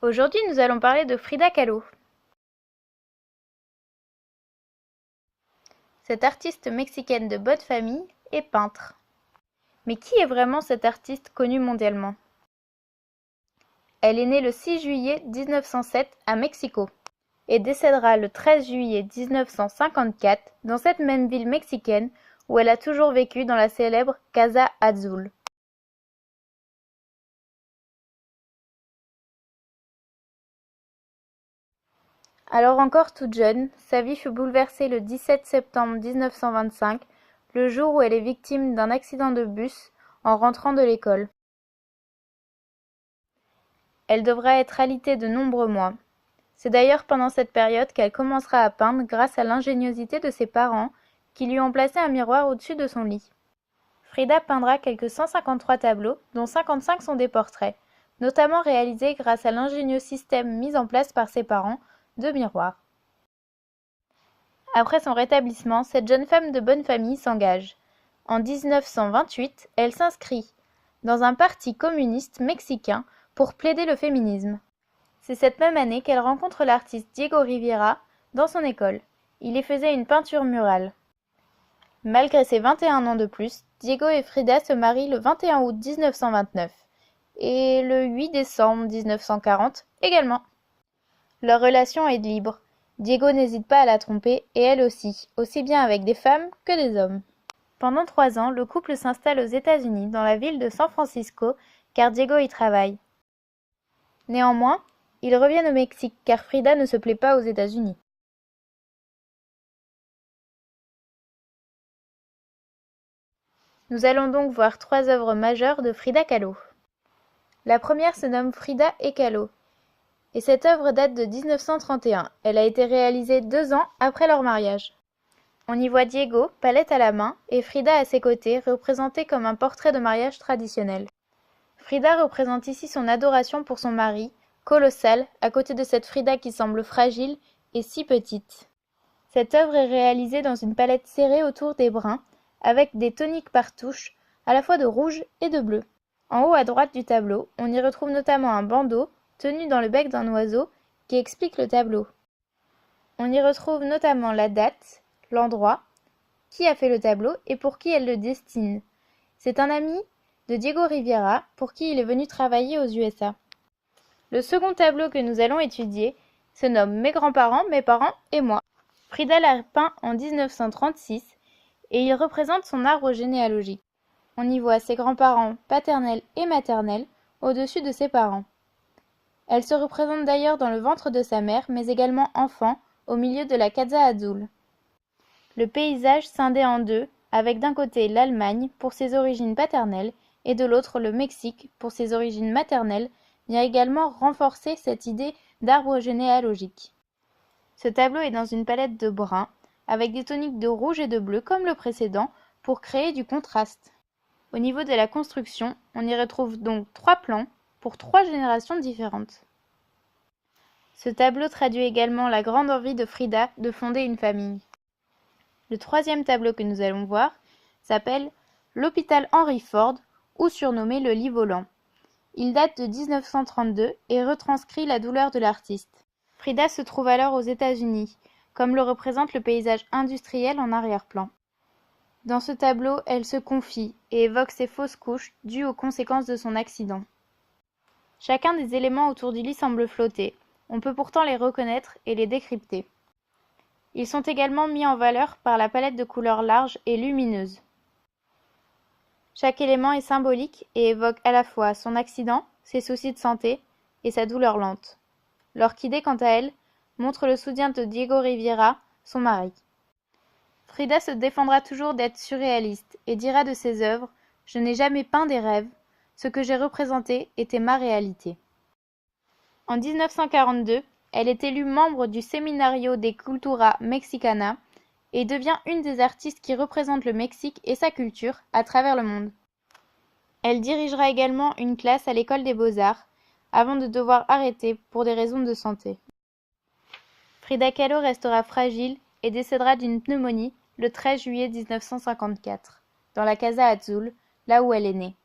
Aujourd'hui, nous allons parler de Frida Kahlo. Cette artiste mexicaine de bonne famille est peintre. Mais qui est vraiment cette artiste connue mondialement? Elle est née le 6 juillet 1907 à Mexico et décédera le 13 juillet 1954 dans cette même ville mexicaine où elle a toujours vécu dans la célèbre Casa Azul. Alors encore toute jeune, sa vie fut bouleversée le 17 septembre 1925, le jour où elle est victime d'un accident de bus en rentrant de l'école. Elle devra être alitée de nombreux mois. C'est d'ailleurs pendant cette période qu'elle commencera à peindre grâce à l'ingéniosité de ses parents qui lui ont placé un miroir au-dessus de son lit. Frida peindra quelques 153 tableaux, dont 55 sont des portraits, notamment réalisés grâce à l'ingénieux système mis en place par ses parents de miroirs. Après son rétablissement, cette jeune femme de bonne famille s'engage. En 1928, elle s'inscrit dans un parti communiste mexicain pour plaider le féminisme. C'est cette même année qu'elle rencontre l'artiste Diego Rivera dans son école. Il y faisait une peinture murale. Malgré ses 21 ans de plus, Diego et Frida se marient le 21 août 1929 et le 8 décembre 1940 également. Leur relation est libre. Diego n'hésite pas à la tromper et elle aussi bien avec des femmes que des hommes. Pendant 3 ans, le couple s'installe aux États-Unis, dans la ville de San Francisco, car Diego y travaille. Néanmoins, ils reviennent au Mexique, car Frida ne se plaît pas aux États-Unis. Nous allons donc voir 3 œuvres majeures de Frida Kahlo. La première se nomme Frida et Kahlo, et cette œuvre date de 1931. Elle a été réalisée 2 ans après leur mariage. On y voit Diego, palette à la main, et Frida à ses côtés, représentée comme un portrait de mariage traditionnel. Frida représente ici son adoration pour son mari, colossale, à côté de cette Frida qui semble fragile et si petite. Cette œuvre est réalisée dans une palette serrée autour des brins, avec des toniques par touche, à la fois de rouge et de bleu. En haut à droite du tableau, on y retrouve notamment un bandeau, tenu dans le bec d'un oiseau, qui explique le tableau. On y retrouve notamment la date, l'endroit, qui a fait le tableau et pour qui elle le destine. C'est un ami de Diego Rivera, pour qui il est venu travailler aux USA. Le second tableau que nous allons étudier se nomme Mes grands-parents, mes parents et moi. Frida l'a peint en 1936 et il représente son arbre généalogique. On y voit ses grands-parents paternels et maternels au-dessus de ses parents. Elle se représente d'ailleurs dans le ventre de sa mère, mais également enfant, au milieu de la Casa Azul. Le paysage scindé en deux, avec d'un côté l'Allemagne pour ses origines paternelles et de l'autre le Mexique pour ses origines maternelles, vient également renforcer cette idée d'arbre généalogique. Ce tableau est dans une palette de brun, avec des toniques de rouge et de bleu comme le précédent, pour créer du contraste. Au niveau de la construction, on y retrouve donc 3 plans pour 3 générations différentes. Ce tableau traduit également la grande envie de Frida de fonder une famille. Le troisième tableau que nous allons voir s'appelle L'hôpital Henry Ford, ou surnommé le lit volant. Il date de 1932 et retranscrit la douleur de l'artiste. Frida se trouve alors aux États-Unis, comme le représente le paysage industriel en arrière-plan. Dans ce tableau, elle se confie et évoque ses fausses couches dues aux conséquences de son accident. Chacun des éléments autour du lit semble flotter. On peut pourtant les reconnaître et les décrypter. Ils sont également mis en valeur par la palette de couleurs large et lumineuse. Chaque élément est symbolique et évoque à la fois son accident, ses soucis de santé et sa douleur lente. L'orchidée, quant à elle, montre le soutien de Diego Rivera, son mari. Frida se défendra toujours d'être surréaliste et dira de ses œuvres « Je n'ai jamais peint des rêves, ce que j'ai représenté était ma réalité ». En 1942, elle est élue membre du Seminario de Cultura Mexicana et devient une des artistes qui représentent le Mexique et sa culture à travers le monde. Elle dirigera également une classe à l'école des Beaux-Arts avant de devoir arrêter pour des raisons de santé. Frida Kahlo restera fragile et décédera d'une pneumonie le 13 juillet 1954, dans la Casa Azul, là où elle est née.